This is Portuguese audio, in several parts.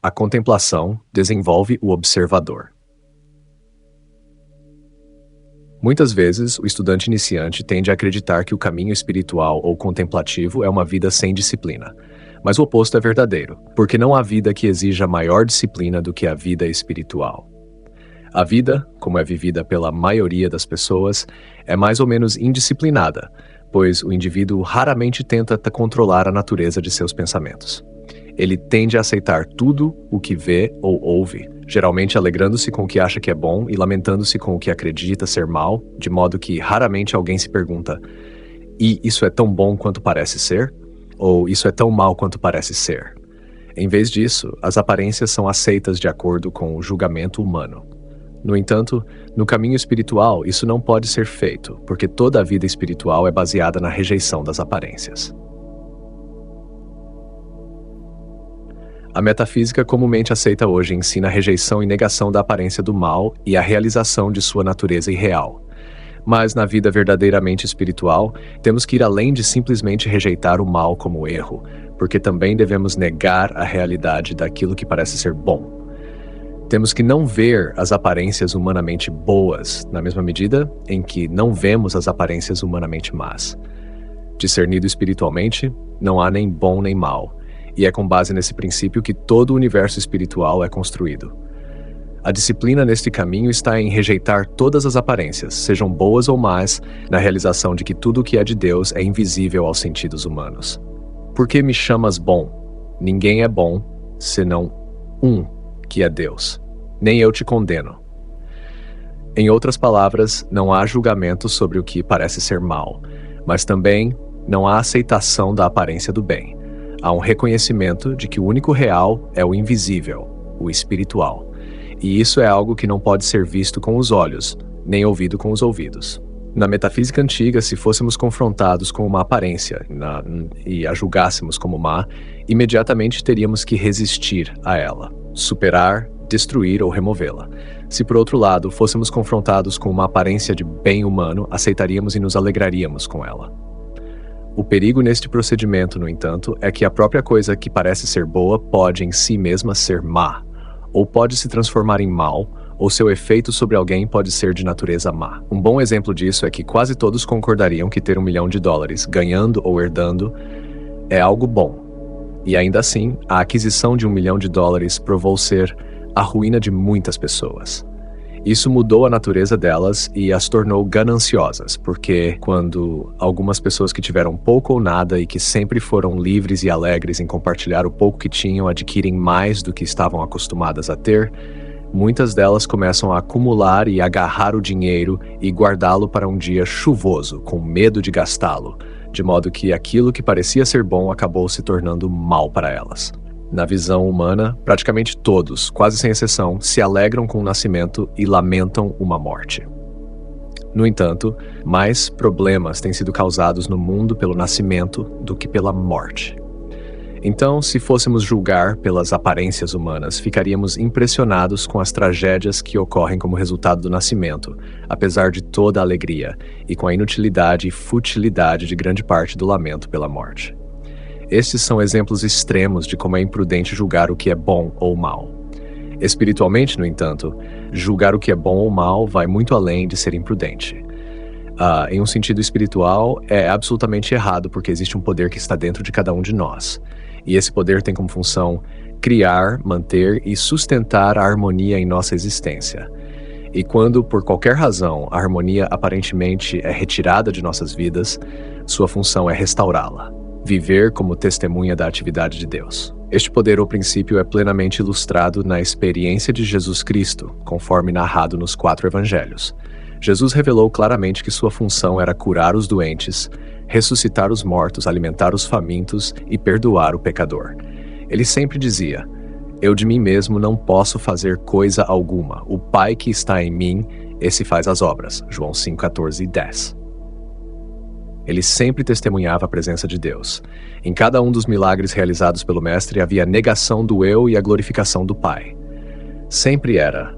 A contemplação desenvolve o observador. Muitas vezes, o estudante iniciante tende a acreditar que o caminho espiritual ou contemplativo é uma vida sem disciplina. Mas o oposto é verdadeiro, porque não há vida que exija maior disciplina do que a vida espiritual. A vida, como é vivida pela maioria das pessoas, é mais ou menos indisciplinada, pois o indivíduo raramente tenta controlar a natureza de seus pensamentos. Ele tende a aceitar tudo o que vê ou ouve, geralmente alegrando-se com o que acha que é bom e lamentando-se com o que acredita ser mal, de modo que raramente alguém se pergunta: e isso é tão bom quanto parece ser? Ou isso é tão mal quanto parece ser? Em vez disso, as aparências são aceitas de acordo com o julgamento humano. No entanto, no caminho espiritual, isso não pode ser feito, porque toda a vida espiritual é baseada na rejeição das aparências. A metafísica comumente aceita hoje ensina a rejeição e negação da aparência do mal e a realização de sua natureza irreal. Mas na vida verdadeiramente espiritual, temos que ir além de simplesmente rejeitar o mal como erro, porque também devemos negar a realidade daquilo que parece ser bom. Temos que não ver as aparências humanamente boas, na mesma medida em que não vemos as aparências humanamente más. Discernido espiritualmente, não há nem bom nem mal, e é com base nesse princípio que todo o universo espiritual é construído. A disciplina neste caminho está em rejeitar todas as aparências, sejam boas ou más, na realização de que tudo o que é de Deus é invisível aos sentidos humanos. Por que me chamas bom? Ninguém é bom, senão que é Deus. Nem eu te condeno. Em outras palavras, não há julgamento sobre o que parece ser mal, mas também não há aceitação da aparência do bem. Há um reconhecimento de que o único real é o invisível, o espiritual. E isso é algo que não pode ser visto com os olhos, nem ouvido com os ouvidos. Na metafísica antiga, se fôssemos confrontados com uma aparência e a julgássemos como má, imediatamente teríamos que resistir a ela, superar, destruir ou removê-la. Se por outro lado, fôssemos confrontados com uma aparência de bem humano, aceitaríamos e nos alegraríamos com ela. O perigo neste procedimento, no entanto, é que a própria coisa que parece ser boa pode em si mesma ser má, ou pode se transformar em mal, ou seu efeito sobre alguém pode ser de natureza má. Um bom exemplo disso é que quase todos concordariam que ter $1 milhão, ganhando ou herdando, é algo bom. E ainda assim, a aquisição de $1 milhão provou ser a ruína de muitas pessoas. Isso mudou a natureza delas e as tornou gananciosas, porque quando algumas pessoas que tiveram pouco ou nada e que sempre foram livres e alegres em compartilhar o pouco que tinham adquirem mais do que estavam acostumadas a ter, muitas delas começam a acumular e agarrar o dinheiro e guardá-lo para um dia chuvoso, com medo de gastá-lo, de modo que aquilo que parecia ser bom acabou se tornando mal para elas. Na visão humana, praticamente todos, quase sem exceção, se alegram com o nascimento e lamentam uma morte. No entanto, mais problemas têm sido causados no mundo pelo nascimento do que pela morte. Então, se fôssemos julgar pelas aparências humanas, ficaríamos impressionados com as tragédias que ocorrem como resultado do nascimento, apesar de toda a alegria, e com a inutilidade e futilidade de grande parte do lamento pela morte. Estes são exemplos extremos de como é imprudente julgar o que é bom ou mal. Espiritualmente, no entanto, julgar o que é bom ou mal vai muito além de ser imprudente. Em um sentido espiritual, é absolutamente errado porque existe um poder que está dentro de cada um de nós. E esse poder tem como função criar, manter e sustentar a harmonia em nossa existência. E quando, por qualquer razão, a harmonia aparentemente é retirada de nossas vidas, sua função é restaurá-la. Viver como testemunha da atividade de Deus. Este poder ou princípio é plenamente ilustrado na experiência de Jesus Cristo, conforme narrado nos 4 evangelhos. Jesus revelou claramente que sua função era curar os doentes, ressuscitar os mortos, alimentar os famintos e perdoar o pecador. Ele sempre dizia: "Eu de mim mesmo não posso fazer coisa alguma. O Pai que está em mim, esse faz as obras." João 5:14 e 10. Ele sempre testemunhava a presença de Deus. Em cada um dos milagres realizados pelo Mestre havia a negação do eu e a glorificação do Pai. Sempre era: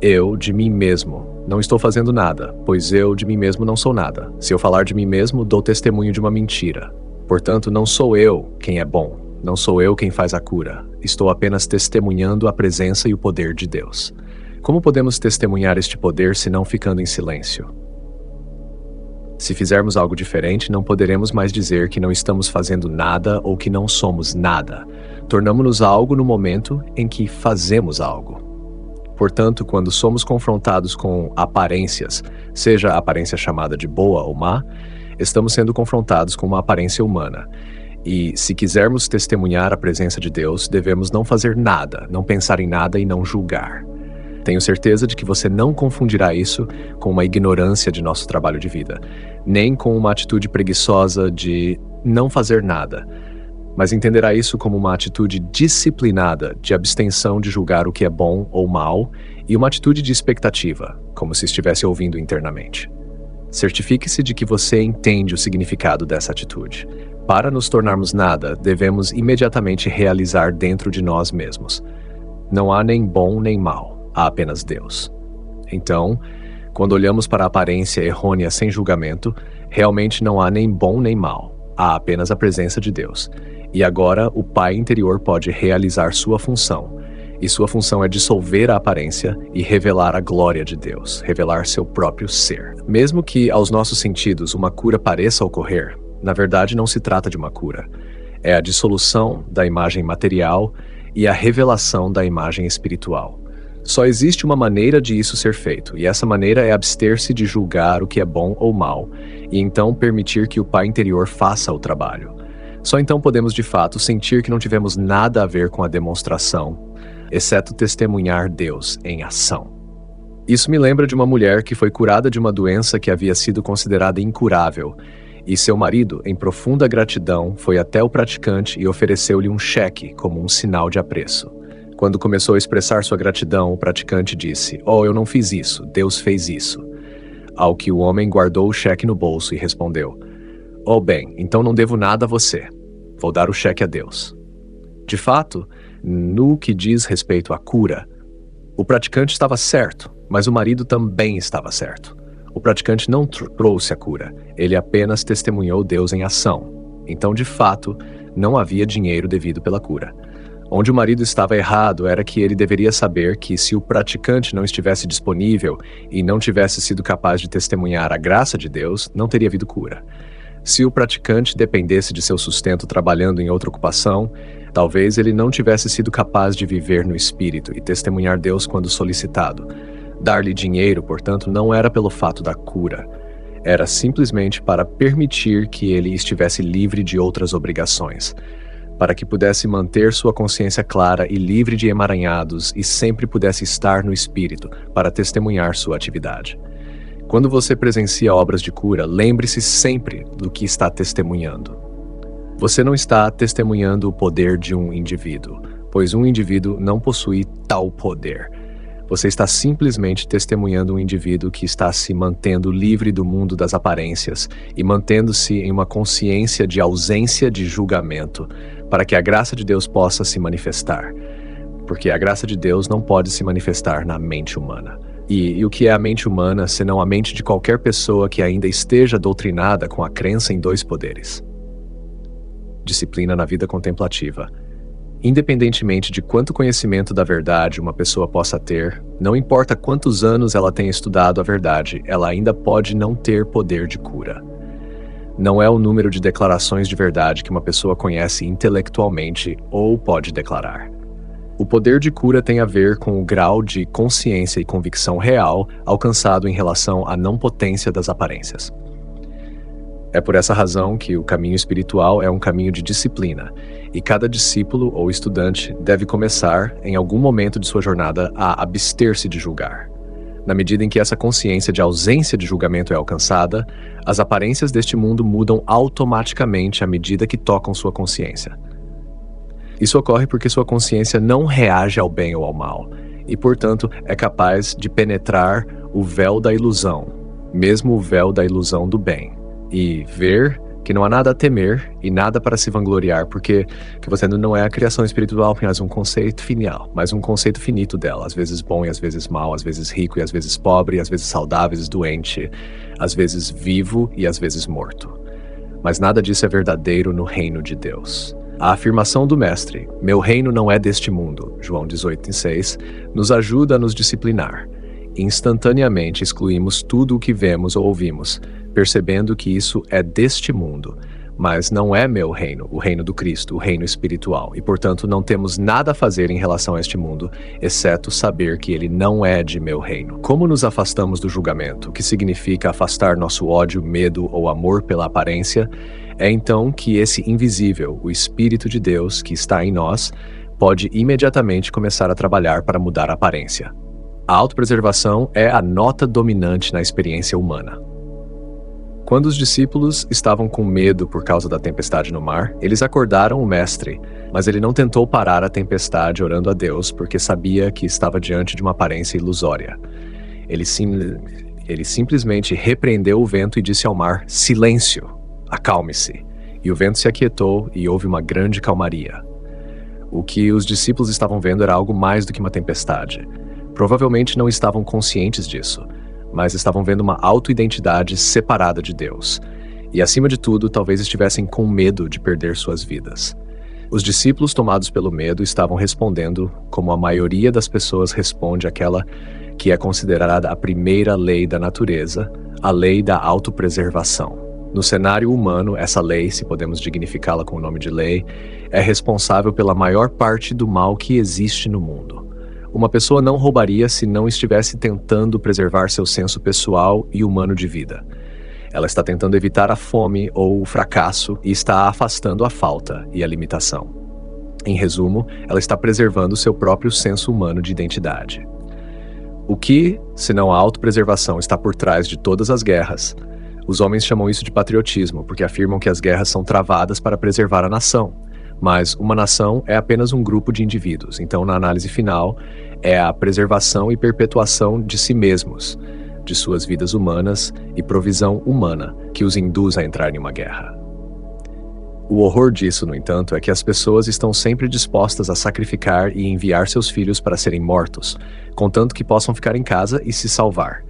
"Eu de mim mesmo não estou fazendo nada, pois eu de mim mesmo não sou nada. Se eu falar de mim mesmo, dou testemunho de uma mentira. Portanto, não sou eu quem é bom, Não sou eu quem faz a cura. Estou apenas testemunhando a presença e o poder de Deus. Como podemos testemunhar este poder se não ficando em silêncio? Se fizermos algo diferente, não poderemos mais dizer que não estamos fazendo nada ou que não somos nada. Tornamo-nos algo no momento em que fazemos algo. Portanto, quando somos confrontados com aparências, seja a aparência chamada de boa ou má, estamos sendo confrontados com uma aparência humana. E, se quisermos testemunhar a presença de Deus, devemos não fazer nada, não pensar em nada e não julgar. Tenho certeza de que você não confundirá isso com uma ignorância de nosso trabalho de vida, nem com uma atitude preguiçosa de não fazer nada, mas entenderá isso como uma atitude disciplinada de abstenção de julgar o que é bom ou mal e uma atitude de expectativa, como se estivesse ouvindo internamente. Certifique-se de que você entende o significado dessa atitude. Para nos tornarmos nada, devemos imediatamente realizar dentro de nós mesmos. Não há nem bom nem mal. Há apenas Deus. Então, quando olhamos para a aparência errônea sem julgamento, realmente não há nem bom nem mal. Há apenas a presença de Deus. E agora o Pai interior pode realizar sua função. E sua função é dissolver a aparência e revelar a glória de Deus, revelar seu próprio ser. Mesmo que aos nossos sentidos uma cura pareça ocorrer, na verdade não se trata de uma cura. É a dissolução da imagem material e a revelação da imagem espiritual. Só existe uma maneira de isso ser feito, e essa maneira é abster-se de julgar o que é bom ou mal, e então permitir que o Pai interior faça o trabalho. Só então podemos de fato sentir que não tivemos nada a ver com a demonstração, exceto testemunhar Deus em ação. Isso me lembra de uma mulher que foi curada de uma doença que havia sido considerada incurável, e seu marido, em profunda gratidão, foi até o praticante e ofereceu-lhe um cheque como um sinal de apreço. Quando começou a expressar sua gratidão, o praticante disse: "Oh, eu não fiz isso, Deus fez isso." Ao que o homem guardou o cheque no bolso e respondeu: "Oh, bem, então não devo nada a você. Vou dar o cheque a Deus." De fato, no que diz respeito à cura, o praticante estava certo, mas o marido também estava certo. O praticante não trouxe a cura, ele apenas testemunhou Deus em ação. Então, de fato, não havia dinheiro devido pela cura. Onde o marido estava errado era que ele deveria saber que se o praticante não estivesse disponível e não tivesse sido capaz de testemunhar a graça de Deus, não teria havido cura. Se o praticante dependesse de seu sustento trabalhando em outra ocupação, talvez ele não tivesse sido capaz de viver no espírito e testemunhar Deus quando solicitado. Dar-lhe dinheiro, portanto, não era pelo fato da cura. Era simplesmente para permitir que ele estivesse livre de outras obrigações, para que pudesse manter sua consciência clara e livre de emaranhados e sempre pudesse estar no espírito para testemunhar sua atividade. Quando você presencia obras de cura, lembre-se sempre do que está testemunhando. Você não está testemunhando o poder de um indivíduo, pois um indivíduo não possui tal poder. Você está simplesmente testemunhando um indivíduo que está se mantendo livre do mundo das aparências e mantendo-se em uma consciência de ausência de julgamento, para que a graça de Deus possa se manifestar. Porque a graça de Deus não pode se manifestar na mente humana. E o que é a mente humana, senão a mente de qualquer pessoa que ainda esteja doutrinada com a crença em dois poderes? Disciplina na vida contemplativa. Independentemente de quanto conhecimento da verdade uma pessoa possa ter, não importa quantos anos ela tenha estudado a verdade, ela ainda pode não ter poder de cura. Não é o número de declarações de verdade que uma pessoa conhece intelectualmente ou pode declarar. O poder de cura tem a ver com o grau de consciência e convicção real alcançado em relação à não potência das aparências. É por essa razão que o caminho espiritual é um caminho de disciplina, e cada discípulo ou estudante deve começar, em algum momento de sua jornada, a abster-se de julgar. Na medida em que essa consciência de ausência de julgamento é alcançada, as aparências deste mundo mudam automaticamente à medida que tocam sua consciência. Isso ocorre porque sua consciência não reage ao bem ou ao mal, e, portanto, é capaz de penetrar o véu da ilusão, mesmo o véu da ilusão do bem, e ver que não há nada a temer e nada para se vangloriar, porque que você não é a criação espiritual, mas um conceito final, mas um conceito finito dela, às vezes bom e às vezes mal, às vezes rico e às vezes pobre, às vezes saudável, às vezes doente, às vezes vivo e às vezes morto. Mas nada disso é verdadeiro no reino de Deus. A afirmação do Mestre, meu reino não é deste mundo, João 18:6, nos ajuda a nos disciplinar. Instantaneamente excluímos tudo o que vemos ou ouvimos, percebendo que isso é deste mundo, mas não é meu reino, o reino do Cristo, o reino espiritual, e portanto não temos nada a fazer em relação a este mundo, exceto saber que ele não é de meu reino. Como nos afastamos do julgamento, o que significa afastar nosso ódio, medo ou amor pela aparência, é então que esse invisível, o Espírito de Deus que está em nós, pode imediatamente começar a trabalhar para mudar a aparência. A autopreservação é a nota dominante na experiência humana. Quando os discípulos estavam com medo por causa da tempestade no mar, eles acordaram o Mestre, mas ele não tentou parar a tempestade orando a Deus porque sabia que estava diante de uma aparência ilusória. Ele simplesmente repreendeu o vento e disse ao mar: silêncio, acalme-se. E o vento se aquietou e houve uma grande calmaria. O que os discípulos estavam vendo era algo mais do que uma tempestade. Provavelmente não estavam conscientes disso, mas estavam vendo uma auto-identidade separada de Deus. E, acima de tudo, talvez estivessem com medo de perder suas vidas. Os discípulos, tomados pelo medo, estavam respondendo como a maioria das pessoas responde àquela que é considerada a primeira lei da natureza, a lei da autopreservação. No cenário humano, essa lei, se podemos dignificá-la com o nome de lei, é responsável pela maior parte do mal que existe no mundo. Uma pessoa não roubaria se não estivesse tentando preservar seu senso pessoal e humano de vida. Ela está tentando evitar a fome ou o fracasso e está afastando a falta e a limitação. Em resumo, ela está preservando seu próprio senso humano de identidade. O que, senão a autopreservação, está por trás de todas as guerras? Os homens chamam isso de patriotismo, porque afirmam que as guerras são travadas para preservar a nação. Mas uma nação é apenas um grupo de indivíduos, então na análise final é a preservação e perpetuação de si mesmos, de suas vidas humanas e provisão humana que os induz a entrar em uma guerra. O horror disso, no entanto, é que as pessoas estão sempre dispostas a sacrificar e enviar seus filhos para serem mortos, contanto que possam ficar em casa e se salvar.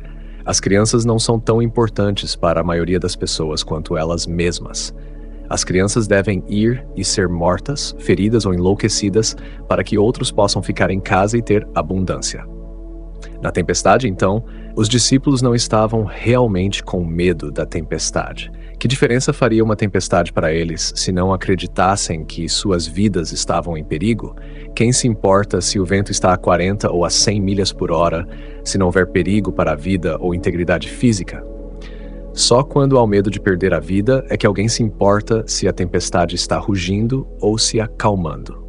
As crianças não são tão importantes para a maioria das pessoas quanto elas mesmas. As crianças devem ir e ser mortas, feridas ou enlouquecidas para que outros possam ficar em casa e ter abundância. Na tempestade, então, os discípulos não estavam realmente com medo da tempestade. Que diferença faria uma tempestade para eles se não acreditassem que suas vidas estavam em perigo? Quem se importa se o vento está a 40 ou a 100 milhas por hora, se não houver perigo para a vida ou integridade física? Só quando há o medo de perder a vida é que alguém se importa se a tempestade está rugindo ou se acalmando.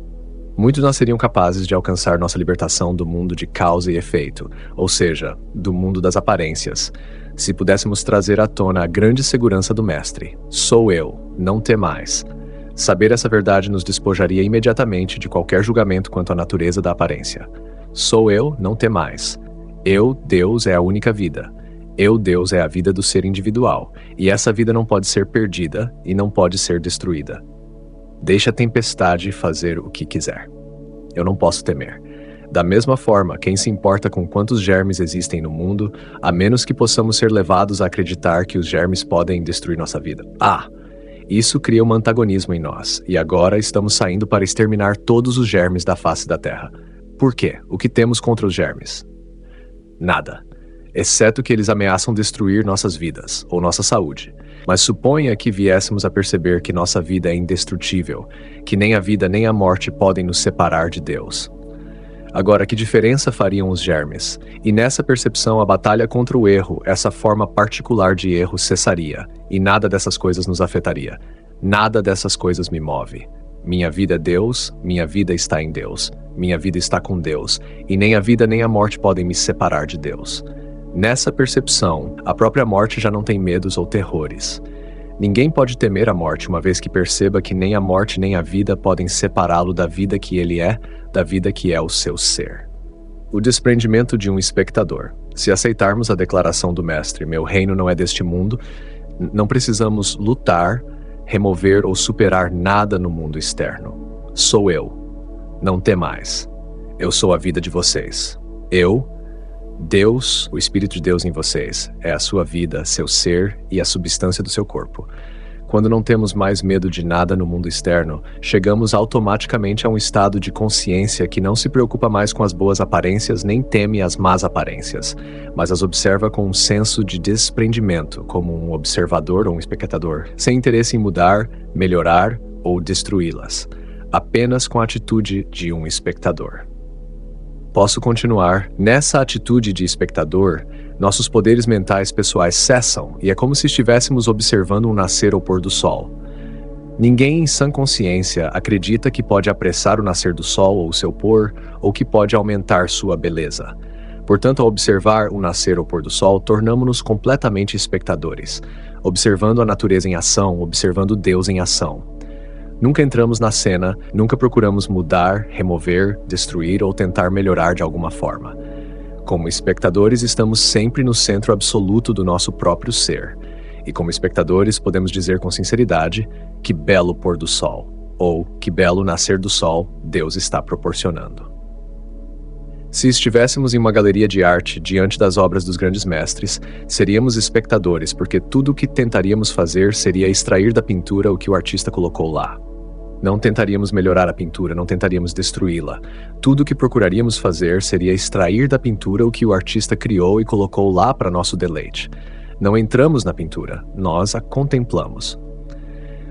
Muitos não seriam capazes de alcançar nossa libertação do mundo de causa e efeito, ou seja, do mundo das aparências, se pudéssemos trazer à tona a grande segurança do Mestre. Sou eu, não temais. Saber essa verdade nos despojaria imediatamente de qualquer julgamento quanto à natureza da aparência. Sou eu, não temais. Eu, Deus, é a única vida. Eu, Deus, é a vida do ser individual, e essa vida não pode ser perdida e não pode ser destruída. Deixa a tempestade fazer o que quiser. Eu não posso temer. Da mesma forma, quem se importa com quantos germes existem no mundo, a menos que possamos ser levados a acreditar que os germes podem destruir nossa vida? Isso cria um antagonismo em nós, e agora estamos saindo para exterminar todos os germes da face da Terra. Por quê? O que temos contra os germes? Nada. Exceto que eles ameaçam destruir nossas vidas, ou nossa saúde. Mas suponha que viéssemos a perceber que nossa vida é indestrutível, que nem a vida nem a morte podem nos separar de Deus. Agora, que diferença fariam os germes? E nessa percepção, a batalha contra o erro, essa forma particular de erro, cessaria, e nada dessas coisas nos afetaria. Nada dessas coisas me move. Minha vida é Deus, minha vida está em Deus, minha vida está com Deus, e nem a vida nem a morte podem me separar de Deus. Nessa percepção, a própria morte já não tem medos ou terrores. Ninguém pode temer a morte, uma vez que perceba que nem a morte nem a vida podem separá-lo da vida que ele é, da vida que é o seu ser. O desprendimento de um espectador. Se aceitarmos a declaração do Mestre, meu reino não é deste mundo, não precisamos lutar, remover ou superar nada no mundo externo. Sou eu. Não temais. Eu sou a vida de vocês. Eu, Deus, o Espírito de Deus em vocês, é a sua vida, seu ser e a substância do seu corpo. Quando não temos mais medo de nada no mundo externo, chegamos automaticamente a um estado de consciência que não se preocupa mais com as boas aparências nem teme as más aparências, mas as observa com um senso de desprendimento, como um observador ou um espectador, sem interesse em mudar, melhorar ou destruí-las, apenas com a atitude de um espectador. Posso continuar? Nessa atitude de espectador, nossos poderes mentais pessoais cessam e é como se estivéssemos observando um nascer ou pôr do sol. Ninguém em sã consciência acredita que pode apressar o nascer do sol ou o seu pôr, ou que pode aumentar sua beleza. Portanto, ao observar o nascer ou pôr do sol, tornamo-nos completamente espectadores, observando a natureza em ação, observando Deus em ação. Nunca entramos na cena, nunca procuramos mudar, remover, destruir ou tentar melhorar de alguma forma. Como espectadores, estamos sempre no centro absoluto do nosso próprio ser. E como espectadores, podemos dizer com sinceridade, que belo pôr do sol, ou que belo nascer do sol Deus está proporcionando. Se estivéssemos em uma galeria de arte diante das obras dos grandes mestres, seríamos espectadores, porque tudo o que tentaríamos fazer seria extrair da pintura o que o artista colocou lá. Não tentaríamos melhorar a pintura, não tentaríamos destruí-la. Tudo o que procuraríamos fazer seria extrair da pintura o que o artista criou e colocou lá para nosso deleite. Não entramos na pintura, nós a contemplamos.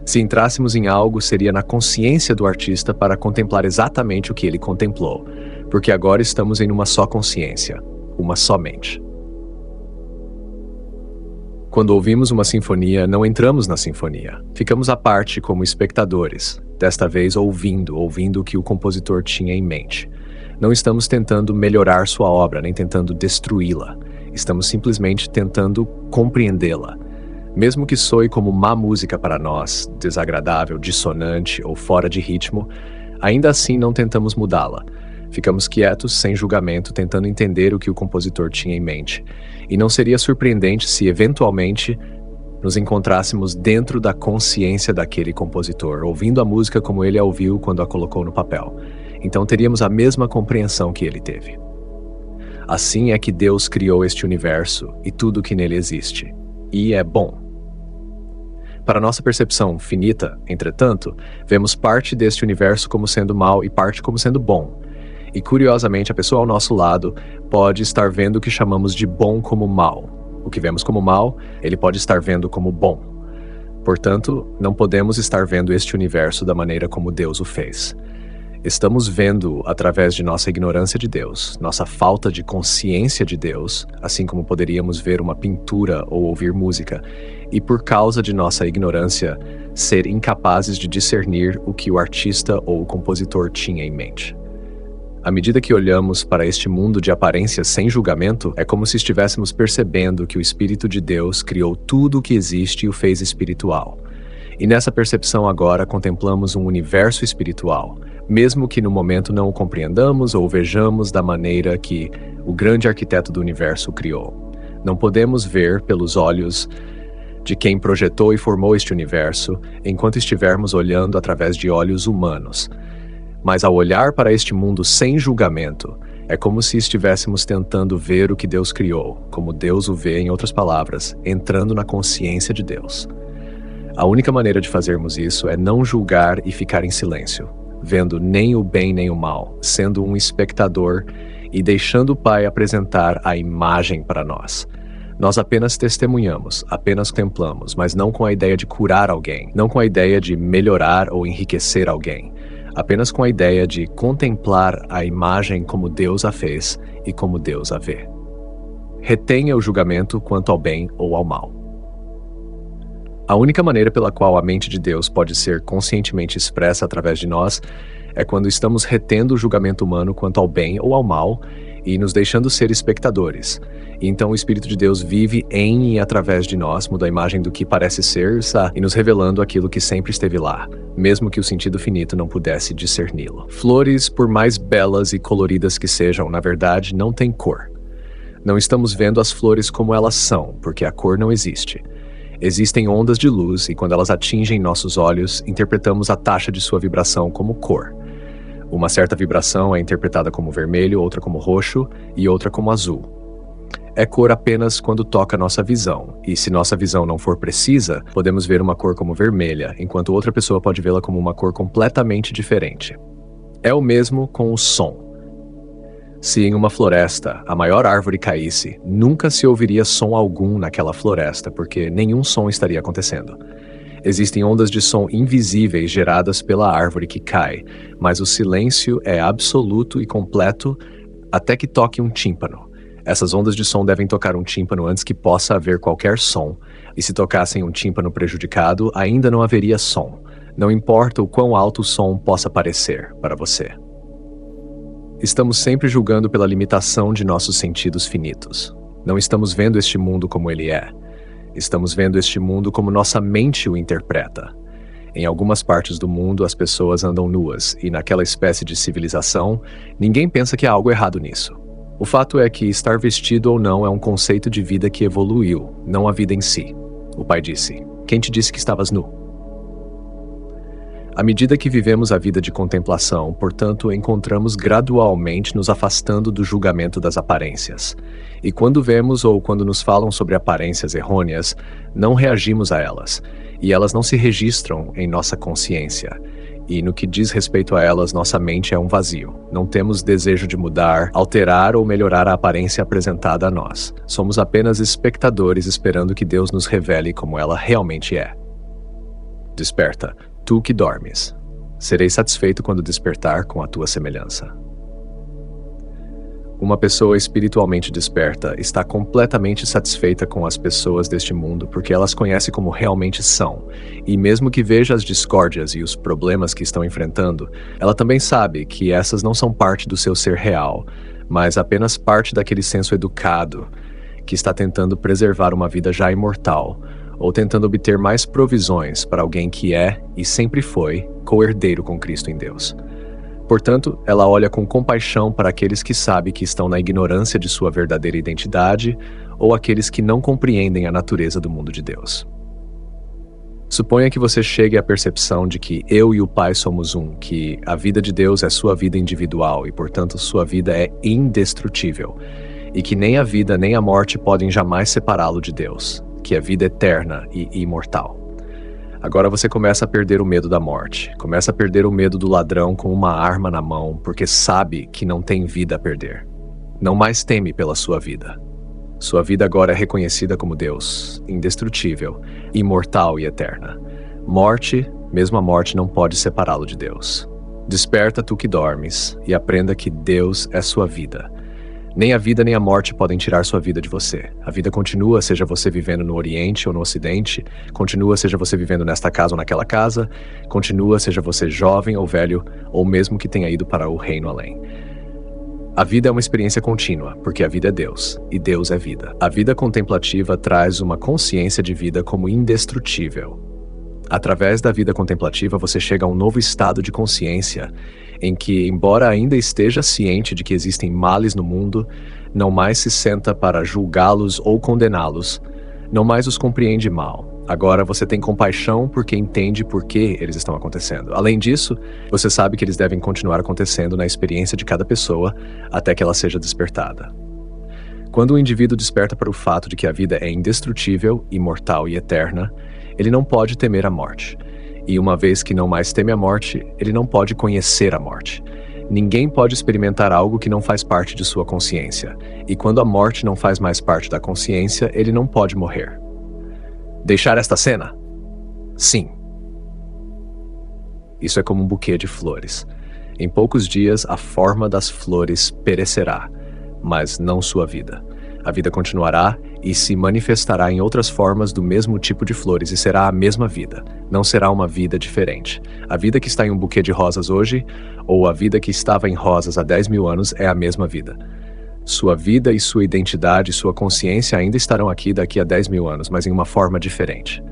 Se entrássemos em algo, seria na consciência do artista para contemplar exatamente o que ele contemplou, porque agora estamos em uma só consciência, uma só mente. Quando ouvimos uma sinfonia, não entramos na sinfonia. Ficamos à parte como espectadores, desta vez ouvindo o que o compositor tinha em mente. Não estamos tentando melhorar sua obra, nem tentando destruí-la. Estamos simplesmente tentando compreendê-la. Mesmo que soe como má música para nós, desagradável, dissonante ou fora de ritmo, ainda assim não tentamos mudá-la. Ficamos quietos, sem julgamento, tentando entender o que o compositor tinha em mente. E não seria surpreendente se, eventualmente, nos encontrássemos dentro da consciência daquele compositor, ouvindo a música como ele a ouviu quando a colocou no papel. Então teríamos a mesma compreensão que ele teve. Assim é que Deus criou este universo e tudo o que nele existe. E é bom. Para nossa percepção finita, entretanto, vemos parte deste universo como sendo mal e parte como sendo bom. E curiosamente, a pessoa ao nosso lado pode estar vendo o que chamamos de bom como mal. O que vemos como mal, ele pode estar vendo como bom. Portanto, não podemos estar vendo este universo da maneira como Deus o fez. Estamos vendo através de nossa ignorância de Deus, nossa falta de consciência de Deus, assim como poderíamos ver uma pintura ou ouvir música, e por causa de nossa ignorância, ser incapazes de discernir o que o artista ou o compositor tinha em mente. À medida que olhamos para este mundo de aparências sem julgamento, é como se estivéssemos percebendo que o Espírito de Deus criou tudo o que existe e o fez espiritual. E nessa percepção agora contemplamos um universo espiritual, mesmo que no momento não o compreendamos ou o vejamos da maneira que o grande arquiteto do universo o criou. Não podemos ver pelos olhos de quem projetou e formou este universo, enquanto estivermos olhando através de olhos humanos. Mas ao olhar para este mundo sem julgamento, é como se estivéssemos tentando ver o que Deus criou, como Deus o vê, em outras palavras, entrando na consciência de Deus. A única maneira de fazermos isso é não julgar e ficar em silêncio, vendo nem o bem nem o mal, sendo um espectador e deixando o Pai apresentar a imagem para nós. Nós apenas testemunhamos, apenas contemplamos, mas não com a ideia de curar alguém, não com a ideia de melhorar ou enriquecer alguém. Apenas com a ideia de contemplar a imagem como Deus a fez e como Deus a vê. Retenha o julgamento quanto ao bem ou ao mal. A única maneira pela qual a mente de Deus pode ser conscientemente expressa através de nós é quando estamos retendo o julgamento humano quanto ao bem ou ao mal e nos deixando ser espectadores. E então o Espírito de Deus vive em e através de nós, muda a imagem do que parece ser, e nos revelando aquilo que sempre esteve lá, mesmo que o sentido finito não pudesse discerni-lo. Flores, por mais belas e coloridas que sejam, na verdade, não têm cor. Não estamos vendo as flores como elas são, porque a cor não existe. Existem ondas de luz e quando elas atingem nossos olhos, interpretamos a taxa de sua vibração como cor. Uma certa vibração é interpretada como vermelho, outra como roxo e outra como azul. é cor apenas quando toca nossa visão, e se nossa visão não for precisa, podemos ver uma cor como vermelha, enquanto outra pessoa pode vê-la como uma cor completamente diferente. É o mesmo com o som. Se em uma floresta a maior árvore caísse, nunca se ouviria som algum naquela floresta, porque nenhum som estaria acontecendo. Existem ondas de som invisíveis geradas pela árvore que cai, mas o silêncio é absoluto e completo até que toque um tímpano. Essas ondas de som devem tocar um tímpano antes que possa haver qualquer som, e se tocassem um tímpano prejudicado, ainda não haveria som. Não importa o quão alto o som possa parecer para você. Estamos sempre julgando pela limitação de nossos sentidos finitos. Não estamos vendo este mundo como ele é. Estamos vendo este mundo como nossa mente o interpreta. Em algumas partes do mundo, as pessoas andam nuas, e naquela espécie de civilização, ninguém pensa que há algo errado nisso. O fato é que estar vestido ou não é um conceito de vida que evoluiu, não a vida em si. O pai disse: "Quem te disse que estavas nu?" À medida que vivemos a vida de contemplação, portanto, encontramos gradualmente nos afastando do julgamento das aparências. E quando vemos ou quando nos falam sobre aparências errôneas, não reagimos a elas, e elas não se registram em nossa consciência. E no que diz respeito a elas, nossa mente é um vazio. Não temos desejo de mudar, alterar ou melhorar a aparência apresentada a nós. Somos apenas espectadores esperando que Deus nos revele como ela realmente é. Desperta, tu que dormes. Serei satisfeito quando despertar com a tua semelhança. Uma pessoa espiritualmente desperta está completamente satisfeita com as pessoas deste mundo porque elas conhecem como realmente são, e mesmo que veja as discórdias e os problemas que estão enfrentando, ela também sabe que essas não são parte do seu ser real, mas apenas parte daquele senso educado que está tentando preservar uma vida já imortal, ou tentando obter mais provisões para alguém que é, e sempre foi, co-herdeiro com Cristo em Deus. Portanto, ela olha com compaixão para aqueles que sabem que estão na ignorância de sua verdadeira identidade ou aqueles que não compreendem a natureza do mundo de Deus. Suponha que você chegue à percepção de que eu e o Pai somos um, que a vida de Deus é sua vida individual e, portanto, sua vida é indestrutível, e que nem a vida nem a morte podem jamais separá-lo de Deus, que é vida eterna e imortal. Agora você começa a perder o medo da morte, começa a perder o medo do ladrão com uma arma na mão, porque sabe que não tem vida a perder. Não mais teme pela sua vida. Sua vida agora é reconhecida como Deus, indestrutível, imortal e eterna. Morte, mesmo a morte, não pode separá-lo de Deus. Desperta tu que dormes e aprenda que Deus é sua vida. Nem a vida nem a morte podem tirar sua vida de você. A vida continua, seja você vivendo no Oriente ou no Ocidente, continua, seja você vivendo nesta casa ou naquela casa, continua, seja você jovem ou velho, ou mesmo que tenha ido para o reino além. A vida é uma experiência contínua, porque a vida é Deus, e Deus é vida. A vida contemplativa traz uma consciência de vida como indestrutível. Através da vida contemplativa, você chega a um novo estado de consciência, em que, embora ainda esteja ciente de que existem males no mundo, não mais se senta para julgá-los ou condená-los, não mais os compreende mal. Agora você tem compaixão porque entende por que eles estão acontecendo. Além disso, você sabe que eles devem continuar acontecendo na experiência de cada pessoa até que ela seja despertada. Quando o indivíduo desperta para o fato de que a vida é indestrutível, imortal e eterna, ele não pode temer a morte. E uma vez que não mais teme a morte, ele não pode conhecer a morte. Ninguém pode experimentar algo que não faz parte de sua consciência. E quando a morte não faz mais parte da consciência, ele não pode morrer. Deixar esta cena? Sim. Isso é como um buquê de flores. Em poucos dias, a forma das flores perecerá, mas não sua vida. A vida continuará e se manifestará em outras formas do mesmo tipo de flores e será a mesma vida. Não será uma vida diferente. A vida que está em um buquê de rosas hoje, ou a vida que estava em rosas há 10.000 anos, é a mesma vida. Sua vida e sua identidade e sua consciência ainda estarão aqui daqui a 10.000 anos, mas em uma forma diferente.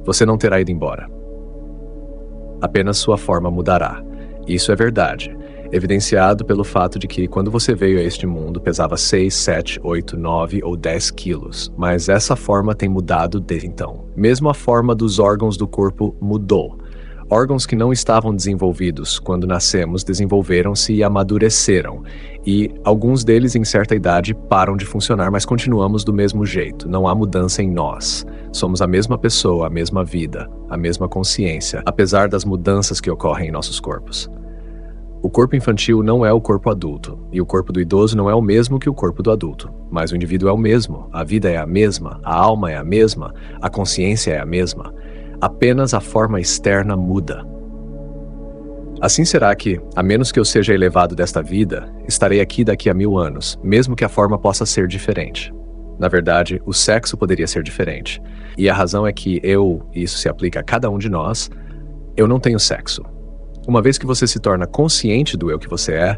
Você não terá ido embora. Apenas sua forma mudará. Isso é verdade, evidenciado pelo fato de que quando você veio a este mundo pesava 6, 7, 8, 9 ou 10 quilos, mas essa forma tem mudado desde então. Mesmo a forma dos órgãos do corpo mudou. Órgãos que não estavam desenvolvidos quando nascemos desenvolveram-se e amadureceram, e alguns deles em certa idade param de funcionar, mas continuamos do mesmo jeito, não há mudança em nós. Somos a mesma pessoa, a mesma vida, a mesma consciência, apesar das mudanças que ocorrem em nossos corpos. O corpo infantil não é o corpo adulto, e o corpo do idoso não é o mesmo que o corpo do adulto, mas o indivíduo é o mesmo, a vida é a mesma, a alma é a mesma, a consciência é a mesma. Apenas a forma externa muda. Assim será que, a menos que eu seja elevado desta vida, estarei aqui daqui a 1000 anos, mesmo que a forma possa ser diferente. Na verdade, o sexo poderia ser diferente. E a razão é que eu, e isso se aplica a cada um de nós, eu não tenho sexo. Uma vez que você se torna consciente do eu que você é,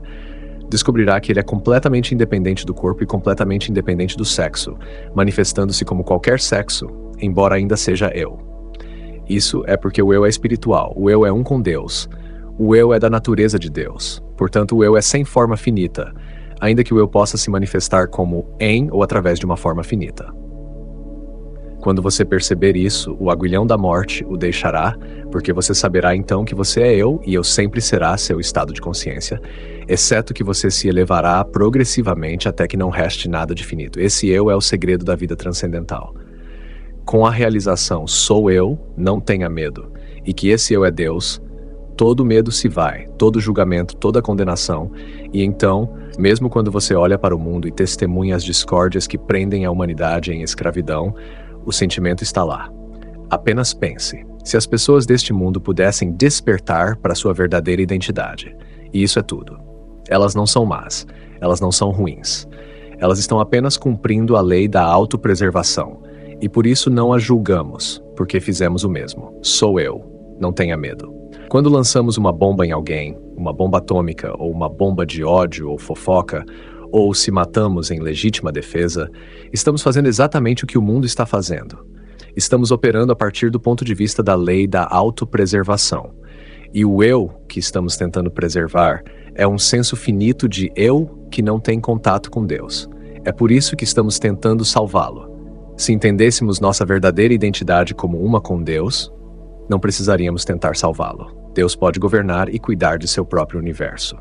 descobrirá que ele é completamente independente do corpo e completamente independente do sexo, manifestando-se como qualquer sexo, embora ainda seja eu. Isso é porque o eu é espiritual, o eu é um com Deus, o eu é da natureza de Deus, portanto o eu é sem forma finita, ainda que o eu possa se manifestar como em ou através de uma forma finita. Quando você perceber isso, o aguilhão da morte o deixará, porque você saberá então que você é eu e eu sempre será seu estado de consciência, exceto que você se elevará progressivamente até que não reste nada de finito. Esse eu é o segredo da vida transcendental. Com a realização sou eu, não tenha medo, e que esse eu é Deus, todo medo se vai, todo julgamento, toda condenação, e então, mesmo quando você olha para o mundo e testemunha as discórdias que prendem a humanidade em escravidão, o sentimento está lá. Apenas pense, se as pessoas deste mundo pudessem despertar para sua verdadeira identidade, e isso é tudo. Elas não são más, elas não são ruins. Elas estão apenas cumprindo a lei da autopreservação, e por isso não as julgamos, porque fizemos o mesmo. Sou eu, não tenha medo. Quando lançamos uma bomba em alguém, uma bomba atômica ou uma bomba de ódio ou fofoca, ou se matamos em legítima defesa, estamos fazendo exatamente o que o mundo está fazendo. Estamos operando a partir do ponto de vista da lei da autopreservação. E o eu que estamos tentando preservar é um senso finito de eu que não tem contato com Deus. É por isso que estamos tentando salvá-lo. Se entendêssemos nossa verdadeira identidade como uma com Deus, não precisaríamos tentar salvá-lo. Deus pode governar e cuidar de seu próprio universo.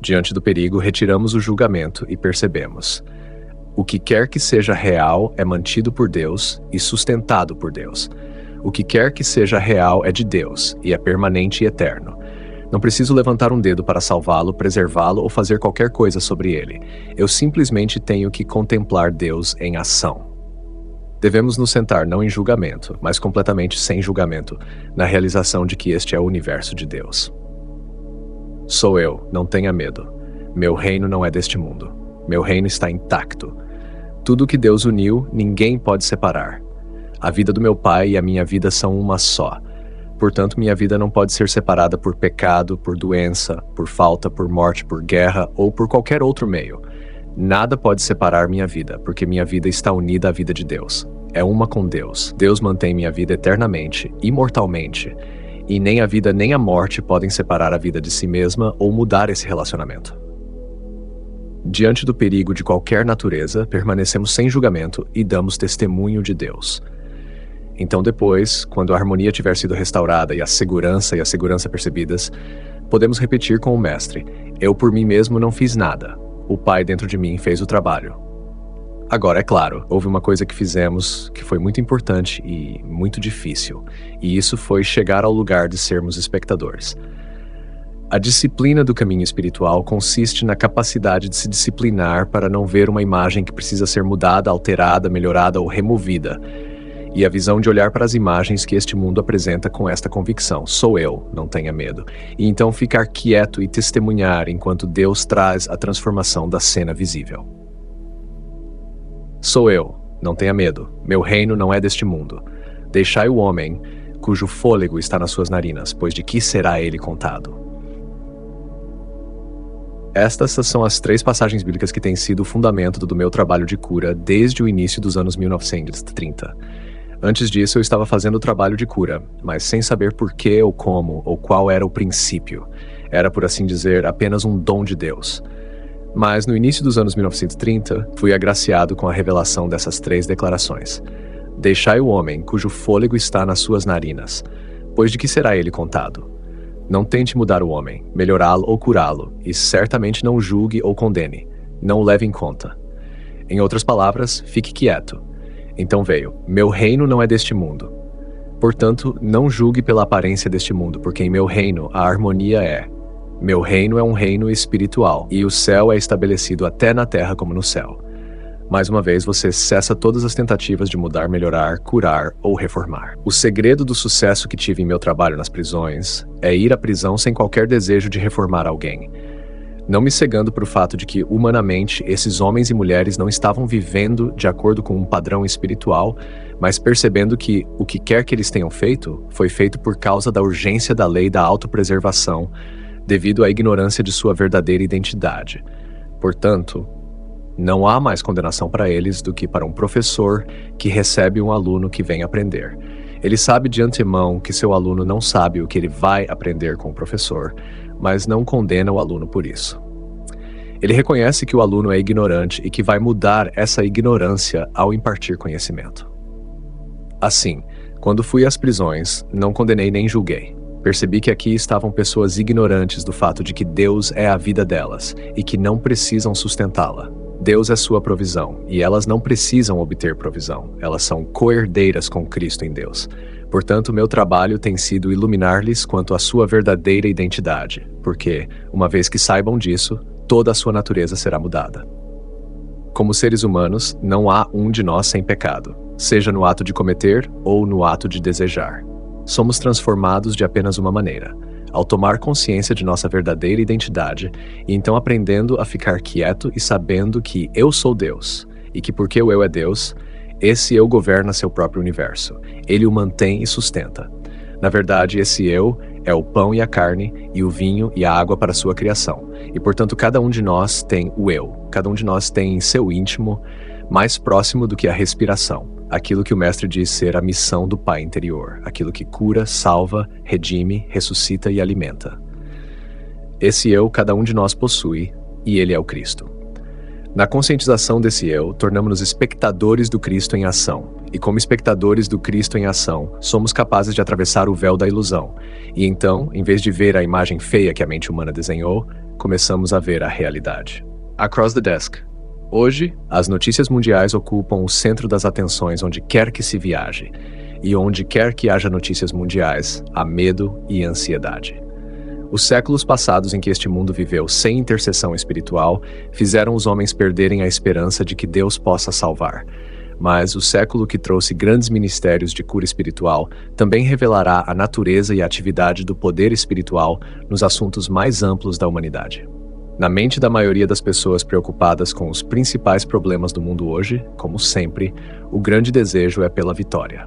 Diante do perigo, retiramos o julgamento e percebemos: o que quer que seja real é mantido por Deus e sustentado por Deus. O que quer que seja real é de Deus e é permanente e eterno. Não preciso levantar um dedo para salvá-lo, preservá-lo ou fazer qualquer coisa sobre ele. Eu simplesmente tenho que contemplar Deus em ação. Devemos nos sentar não em julgamento, mas completamente sem julgamento, na realização de que este é o universo de Deus. Sou eu, não tenha medo. Meu reino não é deste mundo. Meu reino está intacto. Tudo que Deus uniu, ninguém pode separar. A vida do meu Pai e a minha vida são uma só. Portanto, minha vida não pode ser separada por pecado, por doença, por falta, por morte, por guerra ou por qualquer outro meio. Nada pode separar minha vida, porque minha vida está unida à vida de Deus. É uma com Deus. Deus mantém minha vida eternamente, imortalmente, e nem a vida nem a morte podem separar a vida de si mesma ou mudar esse relacionamento. Diante do perigo de qualquer natureza, permanecemos sem julgamento e damos testemunho de Deus. Então depois, quando a harmonia tiver sido restaurada e a segurança percebidas, podemos repetir com o Mestre: eu por mim mesmo não fiz nada. O Pai dentro de mim fez o trabalho. Agora, é claro, houve uma coisa que fizemos que foi muito importante e muito difícil, e isso foi chegar ao lugar de sermos espectadores. A disciplina do caminho espiritual consiste na capacidade de se disciplinar para não ver uma imagem que precisa ser mudada, alterada, melhorada ou removida, e a visão de olhar para as imagens que este mundo apresenta com esta convicção: sou eu, não tenha medo, e então ficar quieto e testemunhar enquanto Deus traz a transformação da cena visível. Sou eu, não tenha medo, meu reino não é deste mundo. Deixai o homem, cujo fôlego está nas suas narinas, pois de que será ele contado? Estas são as 3 passagens bíblicas que têm sido o fundamento do meu trabalho de cura desde o início dos anos 1930. Antes disso, eu estava fazendo o trabalho de cura, mas sem saber por que ou como ou qual era o princípio. Era, por assim dizer, apenas um dom de Deus. Mas no início dos anos 1930, fui agraciado com a revelação dessas 3 declarações. Deixai o homem, cujo fôlego está nas suas narinas, Pois de que será ele contado? Não tente mudar o homem, melhorá-lo ou curá-lo, e certamente não julgue ou condene. Não o leve em conta. Em outras palavras, fique quieto. Então veio: meu reino não é deste mundo. Portanto, não julgue pela aparência deste mundo, porque em meu reino a harmonia é. Meu reino é um reino espiritual, e o céu é estabelecido até na terra como no céu. Mais uma vez, você cessa todas as tentativas de mudar, melhorar, curar ou reformar. O segredo do sucesso que tive em meu trabalho nas prisões é ir à prisão sem qualquer desejo de reformar alguém. Não me cegando para o fato de que, humanamente, esses homens e mulheres não estavam vivendo de acordo com um padrão espiritual, mas percebendo que o que quer que eles tenham feito, foi feito por causa da urgência da lei da autopreservação, devido à ignorância de sua verdadeira identidade. Portanto, não há mais condenação para eles do que para um professor que recebe um aluno que vem aprender. Ele sabe de antemão que seu aluno não sabe o que ele vai aprender com o professor, mas não condena o aluno por isso. Ele reconhece que o aluno é ignorante e que vai mudar essa ignorância ao impartir conhecimento. Assim, quando fui às prisões, não condenei nem julguei. Percebi que aqui estavam pessoas ignorantes do fato de que Deus é a vida delas e que não precisam sustentá-la. Deus é sua provisão, e elas não precisam obter provisão. Elas são co-herdeiras com Cristo em Deus. Portanto, meu trabalho tem sido iluminar-lhes quanto à sua verdadeira identidade, porque, uma vez que saibam disso, toda a sua natureza será mudada. Como seres humanos, não há um de nós sem pecado, seja no ato de cometer ou no ato de desejar. Somos transformados de apenas uma maneira: ao tomar consciência de nossa verdadeira identidade, e então aprendendo a ficar quieto e sabendo que eu sou Deus, e que porque o eu é Deus, esse eu governa seu próprio universo. Ele o mantém e sustenta. Na verdade, esse eu é o pão e a carne, e o vinho e a água para sua criação. E portanto, cada um de nós tem o eu. Cada um de nós tem em seu íntimo, mais próximo do que a respiração, aquilo que o mestre diz ser a missão do Pai interior, aquilo que cura, salva, redime, ressuscita e alimenta. Esse eu cada um de nós possui, e ele é o Cristo. Na conscientização desse eu, tornamos-nos espectadores do Cristo em ação, e como espectadores do Cristo em ação, somos capazes de atravessar o véu da ilusão, e então, em vez de ver a imagem feia que a mente humana desenhou, começamos a ver a realidade. Across the Desk. Hoje, as notícias mundiais ocupam o centro das atenções onde quer que se viaje, e onde quer que haja notícias mundiais, há medo e ansiedade. Os séculos passados em que este mundo viveu sem intercessão espiritual fizeram os homens perderem a esperança de que Deus possa salvar. Mas o século que trouxe grandes ministérios de cura espiritual também revelará a natureza e a atividade do poder espiritual nos assuntos mais amplos da humanidade. Na mente da maioria das pessoas preocupadas com os principais problemas do mundo hoje, como sempre, o grande desejo é pela vitória.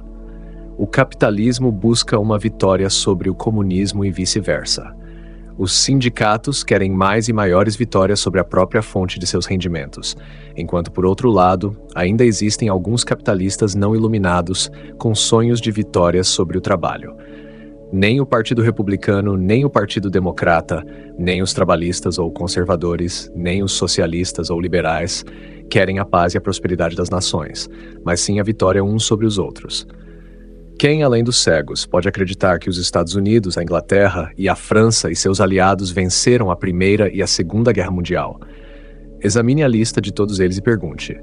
O capitalismo busca uma vitória sobre o comunismo e vice-versa. Os sindicatos querem mais e maiores vitórias sobre a própria fonte de seus rendimentos, enquanto, por outro lado, ainda existem alguns capitalistas não iluminados com sonhos de vitórias sobre o trabalho. Nem o Partido Republicano, nem o Partido Democrata, nem os trabalhistas ou conservadores, nem os socialistas ou liberais querem a paz e a prosperidade das nações, mas sim a vitória uns sobre os outros. Quem, além dos cegos, pode acreditar que os Estados Unidos, a Inglaterra e a França e seus aliados venceram a Primeira e a Segunda Guerra Mundial? Examine a lista de todos eles e pergunte: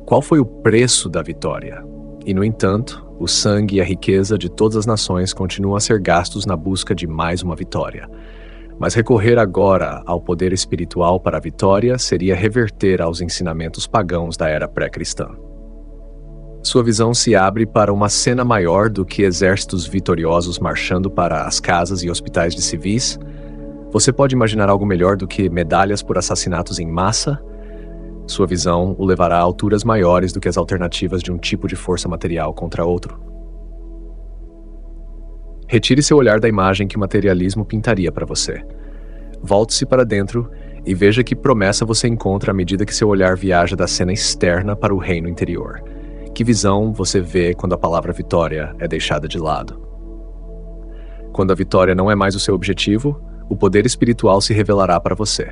qual foi o preço da vitória? E, no entanto, o sangue e a riqueza de todas as nações continuam a ser gastos na busca de mais uma vitória. Mas recorrer agora ao poder espiritual para a vitória seria reverter aos ensinamentos pagãos da era pré-cristã. Sua visão se abre para uma cena maior do que exércitos vitoriosos marchando para as casas e hospitais de civis? Você pode imaginar algo melhor do que medalhas por assassinatos em massa? Sua visão o levará a alturas maiores do que as alternativas de um tipo de força material contra outro. Retire seu olhar da imagem que o materialismo pintaria para você. Volte-se para dentro e veja que promessa você encontra à medida que seu olhar viaja da cena externa para o reino interior. Que visão você vê quando a palavra vitória é deixada de lado? Quando a vitória não é mais o seu objetivo, o poder espiritual se revelará para você.